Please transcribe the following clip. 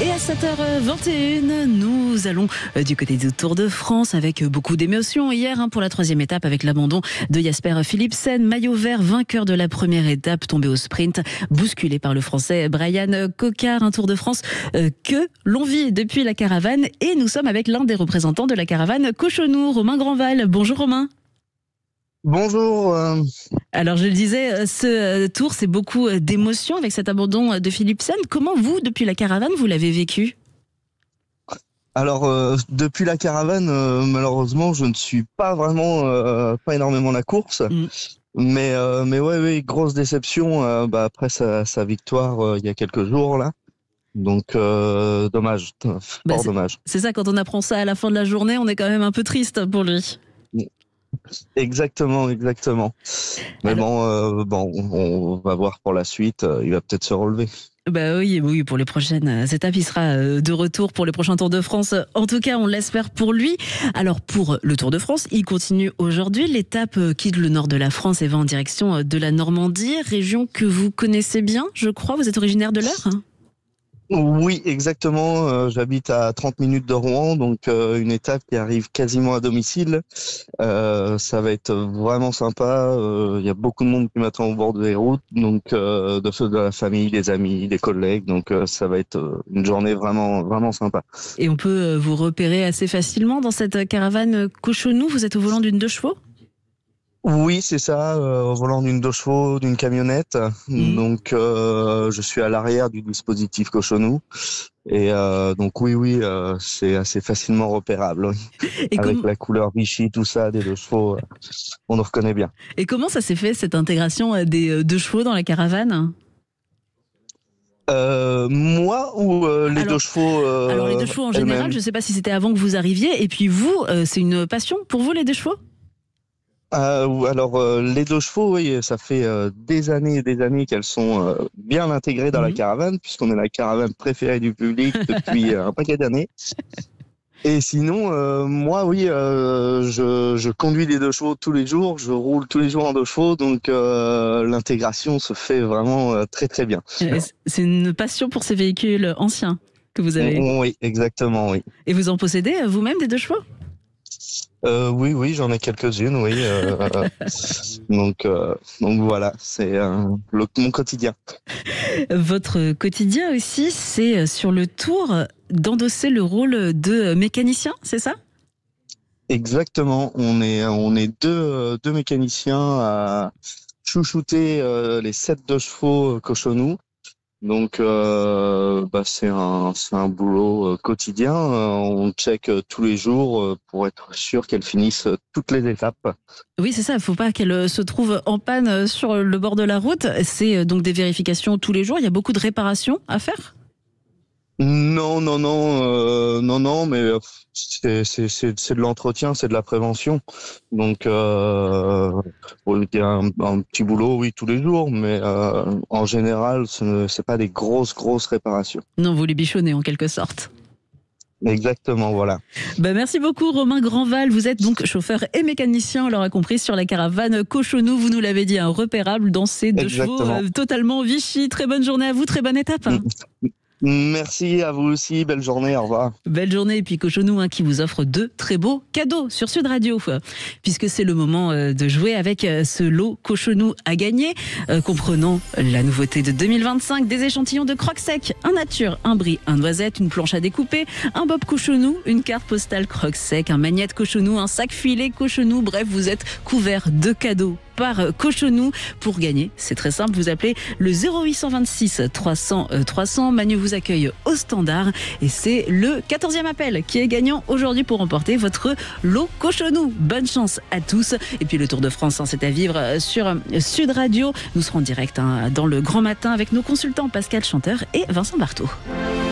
Et à 7h21, nous allons du côté du Tour de France avec beaucoup d'émotions hier pour la 3e étape avec l'abandon de Jasper Philipsen, maillot vert, vainqueur de la première étape, tombé au sprint, bousculé par le Français Bryan Coquard. Un Tour de France que l'on vit depuis la caravane et nous sommes avec l'un des représentants de la caravane Cochonou, Romain Grandval. Bonjour Romain. Bonjour. Alors je le disais, ce tour c'est beaucoup d'émotions avec cet abandon de Philipsen. Comment vous, depuis la caravane, vous l'avez vécu ? Alors depuis la caravane, malheureusement, je ne suis pas vraiment, pas énormément la course, mais ouais, grosse déception. Après sa victoire il y a quelques jours là. Donc dommage, fort dommage. C'est ça, quand on apprend ça à la fin de la journée, on est quand même un peu triste pour lui. Exactement. Mais on va voir pour la suite. Il va peut-être se relever. Oui, pour les prochaines étapes, il sera de retour pour les prochains Tours de France. En tout cas, on l'espère pour lui. Alors, pour le Tour de France, il continue aujourd'hui. L'étape quitte le nord de la France et va en direction de la Normandie, région que vous connaissez bien, je crois. Vous êtes originaire de l'Eure ? Oui, exactement. J'habite à 30 minutes de Rouen, donc une étape qui arrive quasiment à domicile. Ça va être vraiment sympa. Il y a beaucoup de monde qui m'attend au bord des routes, donc de la famille, des amis, des collègues. Donc ça va être une journée vraiment sympa. Et on peut vous repérer assez facilement dans cette caravane Cochonou. Vous êtes au volant d'une 2 chevaux ? Oui, c'est ça, au volant d'une 2 chevaux, d'une camionnette. Donc, je suis à l'arrière du dispositif Cochonou. Et donc, oui, c'est assez facilement repérable. Et avec la couleur Vichy, tout ça, des 2 chevaux, on nous reconnaît bien. Et comment ça s'est fait, cette intégration des 2 chevaux dans la caravane ? Moi ou les 2 chevaux Alors, les 2 chevaux en général, je ne sais pas si c'était avant que vous arriviez. Et puis vous, c'est une passion pour vous, les 2 chevaux ? Alors les 2 chevaux, oui, ça fait des années et des années qu'elles sont bien intégrées dans la caravane, puisqu'on est la caravane préférée du public depuis un paquet d'années. Et sinon, moi, oui, je conduis les 2 chevaux tous les jours, je roule tous les jours en 2 chevaux, donc l'intégration se fait vraiment très bien. C'est une passion pour ces véhicules anciens que vous avez. Oui, exactement, oui. Et vous en possédez vous-même des 2 chevaux ? Oui, j'en ai quelques-unes, oui. Donc voilà, c'est mon quotidien. Votre quotidien aussi, c'est sur le Tour d'endosser le rôle de mécanicien, c'est ça ? Exactement. On est deux mécaniciens à chouchouter les 7 de chevaux Cochonou. Donc c'est un boulot quotidien. On check tous les jours pour être sûr qu'elles finissent toutes les étapes. Oui, c'est ça. Il ne faut pas qu'elles se trouvent en panne sur le bord de la route. C'est donc des vérifications tous les jours. Il y a beaucoup de réparations à faire ? Non, mais c'est de l'entretien, c'est de la prévention. Donc, il y a un petit boulot, oui, tous les jours, mais en général, c'est pas des grosses réparations. Non, vous les bichonnez en quelque sorte. Exactement, voilà. Merci beaucoup Romain Grandval, vous êtes donc chauffeur et mécanicien, on l'aura compris, sur la caravane Cochonou, vous nous l'avez dit, repérable dans ces 2 chevaux totalement Vichy. Très bonne journée à vous, très bonne étape. Merci à vous aussi, belle journée, au revoir. Belle journée, et puis Cochonou qui vous offre 2 très beaux cadeaux sur Sud Radio, puisque c'est le moment de jouer avec ce lot Cochonou à gagner, comprenant la nouveauté de 2025, des échantillons de croque sec, un nature, un brie, un noisette, une planche à découper, un bob Cochonou, une carte postale croque sec, un magnète Cochonou, un sac filet Cochonou, bref, vous êtes couvert de cadeaux par Cochonou. Pour gagner, c'est très simple, vous appelez le 0826 300 300. Manu vous accueille au standard et c'est le 14e appel qui est gagnant aujourd'hui pour remporter votre lot Cochonou. Bonne chance à tous. Et puis le Tour de France, c'est à vivre sur Sud Radio. Nous serons en direct dans le grand matin avec nos consultants Pascal Chanteur et Vincent Barthaud.